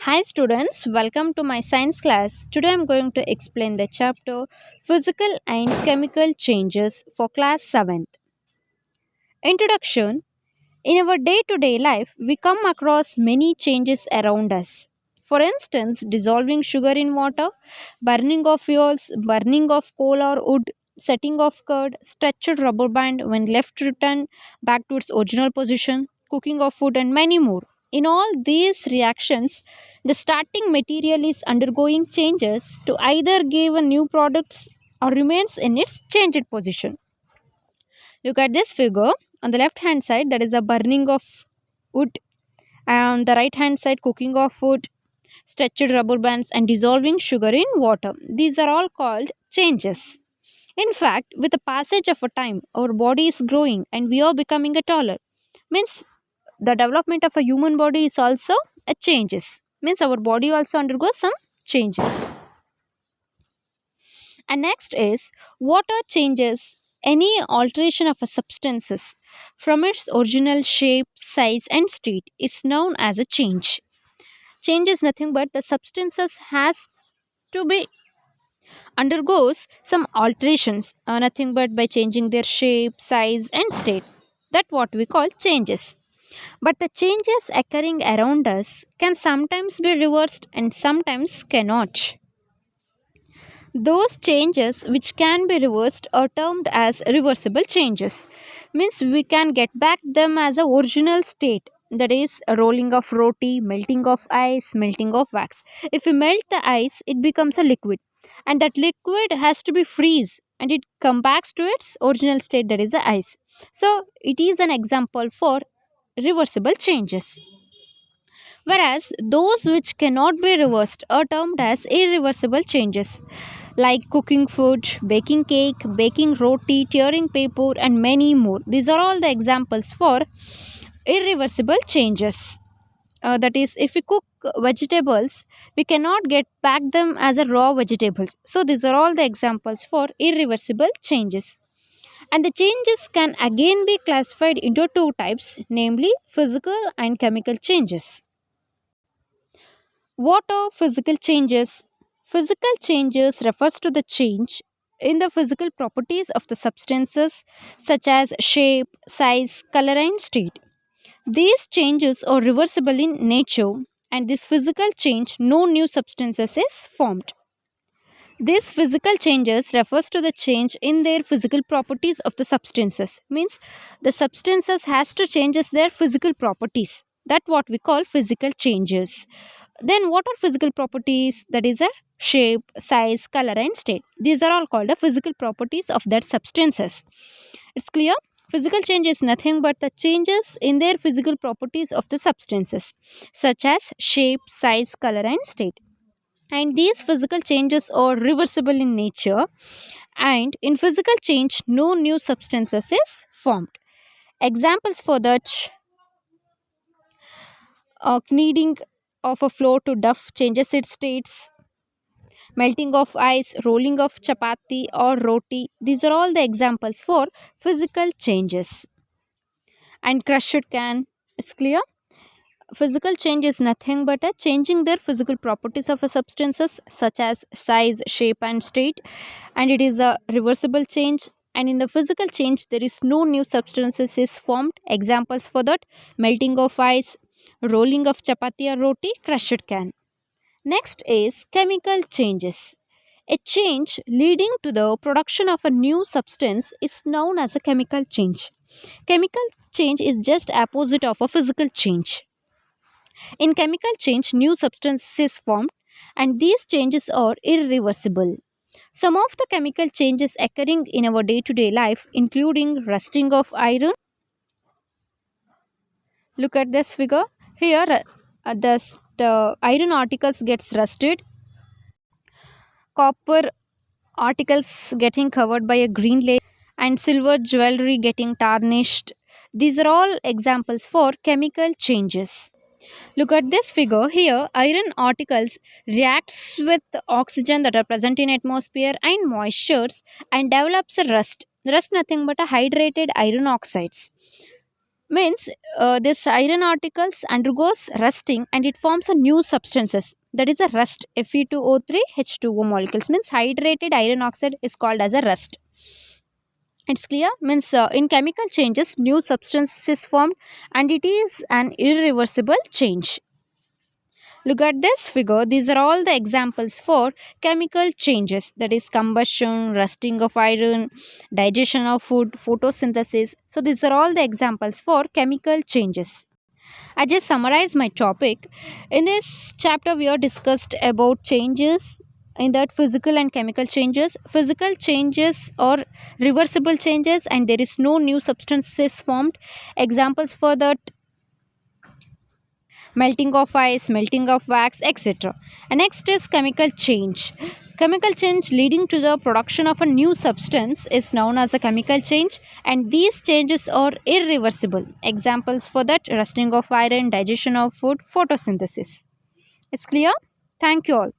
Hi students, welcome to my science class. Today I am going to explain the chapter Physical and Chemical Changes for class 7th. Introduction. In our day-to-day life, we come across many changes around us. For instance, dissolving sugar in water, burning of fuels, burning of coal or wood, setting of curd, stretched rubber band when left to return back to its original position, cooking of food, and many more. In all these reactions, the starting material is undergoing changes to either give a new products or remains in its changed position. Look at this figure. On the left hand side, that is a burning of wood, and on the right hand side, cooking of food, stretched rubber bands, and dissolving sugar in water. These are all called changes. In fact, with the passage of a time, our body is growing and we are becoming a taller. Means the development of a human body is also a changes. Means our body also undergoes some changes. And next is water changes any alteration of a substances from its original shape, size, and state is known as a change. Change is nothing but the substances has to be undergoes some alterations, nothing but by changing their shape, size, and state. That what we call changes. But the changes occurring around us can sometimes be reversed and sometimes cannot. Those changes which can be reversed are termed as reversible changes. Means we can get back them as a original state. That is a rolling of roti, melting of ice, melting of wax. If we melt the ice, it becomes a liquid. And that liquid has to be freeze and it comes back to its original state, that is the ice. So it is an example for reversible changes. Whereas those which cannot be reversed are termed as irreversible changes, like cooking food, baking cake, baking roti, tearing paper, and many more. These are all the examples for irreversible changes. That is, if we cook vegetables, we cannot get back them as a raw vegetables. So these are all the examples for irreversible changes. And the changes can again be classified into two types, namely physical and chemical changes. What are physical changes? Physical changes refers to the change in the physical properties of the substances such as shape, size, color and state. These changes are reversible in nature, and this physical change no new substances is formed. These physical changes refers to the change in their physical properties of the substances. Means the substances has to changes their physical properties. That what we call physical changes. Then what are physical properties? That is a shape, size, color and state. These are all called the physical properties of that substances. It's clear? Physical change is nothing but the changes in their physical properties of the substances such as shape, size, color and state. And these physical changes are reversible in nature, and in physical change no new substances is formed. Examples for that: kneading of a flour to dough changes its states, melting of ice, rolling of chapati or roti. These are all the examples for physical changes. And crushed can is clear. Physical change is nothing but a changing their physical properties of a substances such as size, shape and state, and it is a reversible change. And in the physical change there is no new substances is formed. Examples for that: melting of ice, rolling of chapati or roti, crushed can. Next is chemical changes. A change leading to the production of a new substance is known as a chemical change. Chemical change is just opposite of a physical change. In chemical change, new substances is formed and these changes are irreversible. Some of the chemical changes occurring in our day-to-day life including rusting of iron. Look at this figure. Here the iron articles gets rusted, copper articles getting covered by a green layer, and silver jewelry getting tarnished. These are all examples for chemical changes. Look at this figure here. Iron articles reacts with oxygen that are present in atmosphere and moistures and develops a rust. Rust nothing but a hydrated iron oxides. Means this iron articles undergoes rusting and it forms a new substances, that is a rust. Fe2O3 H2O molecules, means hydrated iron oxide is called as a rust. It's clear. Means in chemical changes new substance is formed and it is an irreversible change. Look at this figure. These are all the examples for chemical changes, that is combustion, rusting of iron, digestion of food, photosynthesis. So these are all the examples for chemical changes. I just summarize my topic. In this chapter we have discussed about changes, in that physical and chemical changes. Physical changes or reversible changes and there is no new substances formed. Examples for that: melting of ice, melting of wax, etc. And next is chemical change. Chemical change leading to the production of a new substance is known as a chemical change, and these changes are irreversible. Examples for that: rusting of iron, digestion of food, photosynthesis. It's clear? Thank you all.